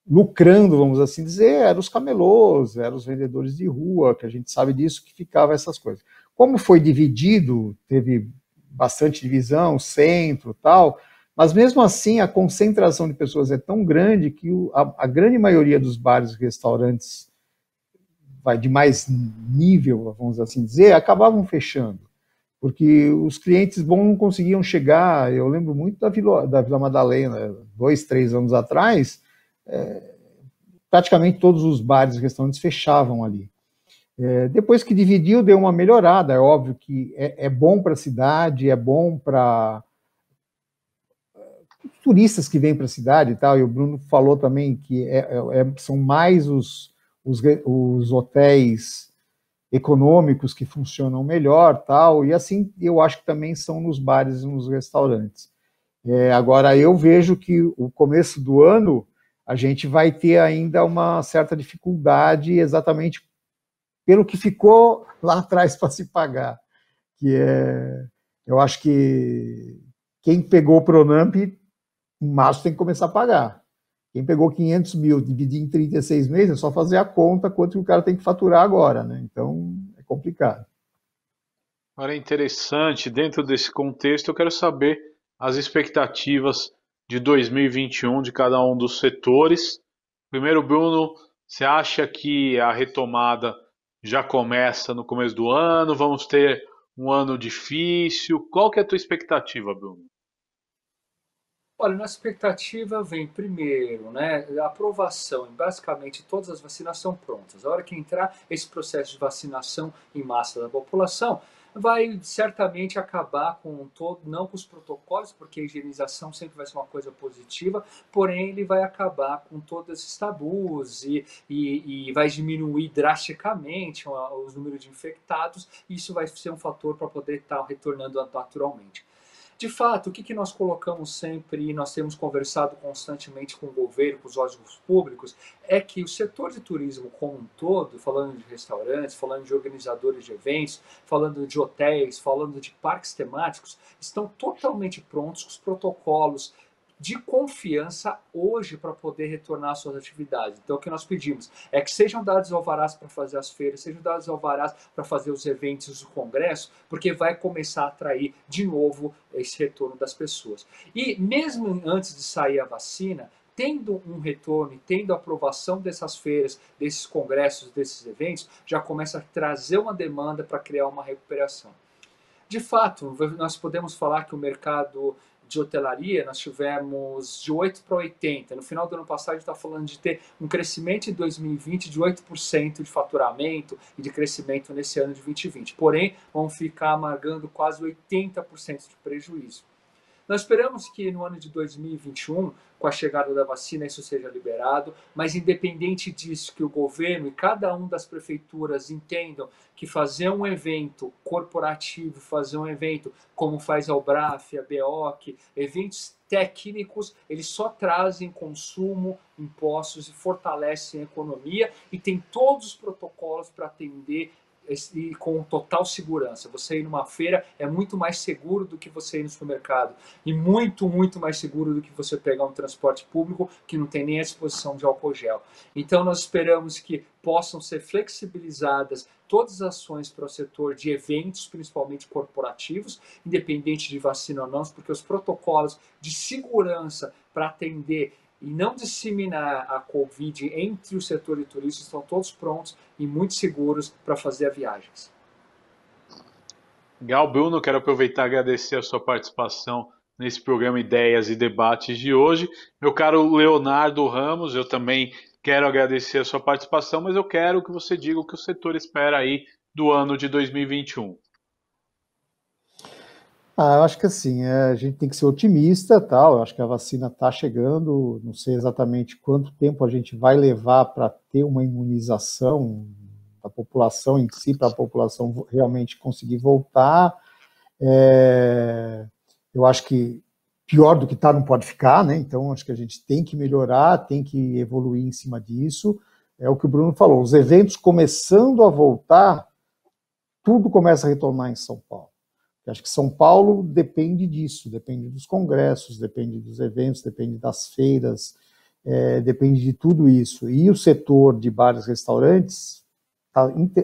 lucrando, vamos assim dizer, eram os camelôs, eram os vendedores de rua, que a gente sabe disso, que ficava essas coisas. Como foi dividido, teve bastante divisão, centro, tal, mas mesmo assim a concentração de pessoas é tão grande que a grande maioria dos bares e restaurantes vai de mais nível, vamos assim dizer, acabavam fechando, porque os clientes bons não conseguiam chegar. Eu lembro muito da Vila Madalena, 2, 3 anos atrás, praticamente todos os bares e restaurantes fechavam ali. Depois que dividiu, deu uma melhorada. É óbvio que é bom para a cidade, é bom para turistas que vêm para a cidade e tal. E o Bruno falou também que são mais os hotéis econômicos que funcionam melhor, tal. E assim, eu acho que também são nos bares e nos restaurantes. Agora, eu vejo que o começo do ano a gente vai ter ainda uma certa dificuldade, exatamente pelo que ficou lá atrás para se pagar, que eu acho que quem pegou o Pronamp em março tem que começar a pagar. Quem pegou 500 mil, dividir em 36 meses, é só fazer a conta quanto que o cara tem que faturar agora, né? Então, é complicado. Agora é interessante, dentro desse contexto, eu quero saber as expectativas de 2021 de cada um dos setores. Primeiro, Bruno, você acha que a retomada já começa no começo do ano? Vamos ter um ano difícil? Qual que é a tua expectativa, Bruno? Olha, nossa expectativa vem primeiro, né, a aprovação em basicamente todas as vacinas são prontas. A hora que entrar esse processo de vacinação em massa da população, vai certamente acabar com todo, não com os protocolos, porque a higienização sempre vai ser uma coisa positiva, porém ele vai acabar com todos esses tabus e vai diminuir drasticamente os números de infectados, e isso vai ser um fator para poder estar retornando naturalmente. De fato, o que nós colocamos sempre e nós temos conversado constantemente com o governo, com os órgãos públicos, é que o setor de turismo como um todo, falando de restaurantes, falando de organizadores de eventos, falando de hotéis, falando de parques temáticos, estão totalmente prontos com os protocolos de confiança hoje para poder retornar às suas atividades. Então, o que nós pedimos é que sejam dados alvarás para fazer as feiras, sejam dados alvarás para fazer os eventos do congresso, porque vai começar a atrair de novo esse retorno das pessoas. E mesmo antes de sair a vacina, tendo um retorno e tendo a aprovação dessas feiras, desses congressos, desses eventos, já começa a trazer uma demanda para criar uma recuperação. De fato, nós podemos falar que o mercado de hotelaria, nós tivemos de 8 para 80. No final do ano passado, a gente está falando de ter um crescimento em 2020 de 8% de faturamento e de crescimento nesse ano de 2020. Porém, vão ficar amargando quase 80% de prejuízo. Nós esperamos que no ano de 2021, com a chegada da vacina, isso seja liberado, mas independente disso, que o governo e cada uma das prefeituras entendam que fazer um evento corporativo, fazer um evento como faz a Ubraf, a BEOC, eventos técnicos, eles só trazem consumo, impostos e fortalecem a economia e tem todos os protocolos para atender e com total segurança. Você ir numa feira é muito mais seguro do que você ir no supermercado. E muito, muito mais seguro do que você pegar um transporte público que não tem nem a disposição de álcool gel. Então, nós esperamos que possam ser flexibilizadas todas as ações para o setor de eventos, principalmente corporativos, independente de vacina ou não, porque os protocolos de segurança para atender e não disseminar a Covid entre o setor de turismo estão todos prontos e muito seguros para fazer viagens. Legal, Bruno, quero aproveitar e agradecer a sua participação nesse programa Ideias e Debates de hoje. Meu caro Leonardo Ramos, eu também quero agradecer a sua participação, mas eu quero que você diga o que o setor espera aí do ano de 2021. Eu acho que assim, a gente tem que ser otimista, tal. Eu acho que a vacina está chegando, não sei exatamente quanto tempo a gente vai levar para ter uma imunização da população em si, para a população realmente conseguir voltar. Eu acho que pior do que está não pode ficar, né? Então acho que a gente tem que melhorar, tem que evoluir em cima disso. É o que o Bruno falou, os eventos começando a voltar, tudo começa a retornar em São Paulo. Eu acho que São Paulo depende disso, depende dos congressos, depende dos eventos, depende das feiras, depende de tudo isso. E o setor de bares e restaurantes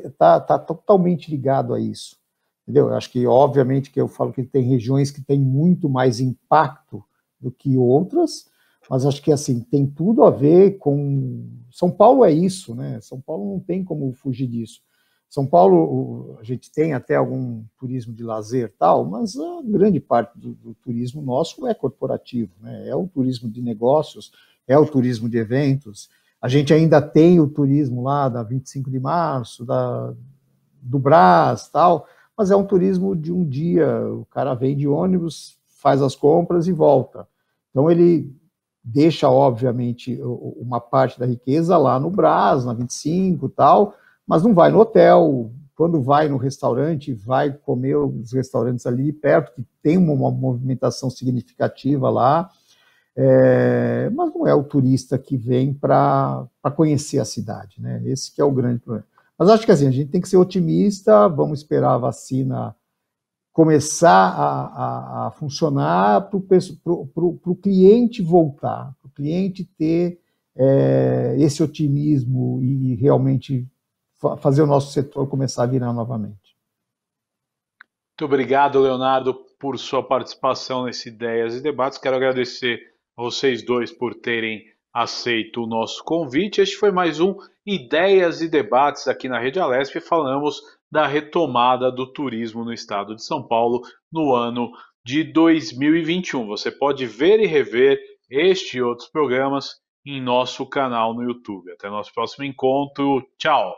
está totalmente ligado a isso. Entendeu? Eu acho que, obviamente, que eu falo que tem regiões que têm muito mais impacto do que outras, mas acho que, assim, tem tudo a ver com... São Paulo é isso, né? São Paulo não tem como fugir disso. São Paulo, a gente tem até algum turismo de lazer tal, mas a grande parte do turismo nosso é corporativo, né? É o turismo de negócios, é o turismo de eventos. A gente ainda tem o turismo lá da 25 de março, do Brás tal, mas é um turismo de um dia, o cara vem de ônibus, faz as compras e volta. Então ele deixa, obviamente, uma parte da riqueza lá no Brás, na 25 e tal, mas não vai no hotel, quando vai no restaurante, vai comer os restaurantes ali perto, que tem uma movimentação significativa lá, mas não é o turista que vem para conhecer a cidade, né? Esse que é o grande problema. Mas acho que assim, a gente tem que ser otimista, vamos esperar a vacina começar a funcionar para o cliente voltar, para o cliente ter esse otimismo e realmente fazer o nosso setor começar a virar novamente. Muito obrigado, Leonardo, por sua participação nesse Ideias e Debates. Quero agradecer a vocês dois por terem aceito o nosso convite. Este foi mais um Ideias e Debates aqui na Rede Alesp. Falamos da retomada do turismo no estado de São Paulo no ano de 2021. Você pode ver e rever este e outros programas em nosso canal no YouTube. Até nosso próximo encontro. Tchau!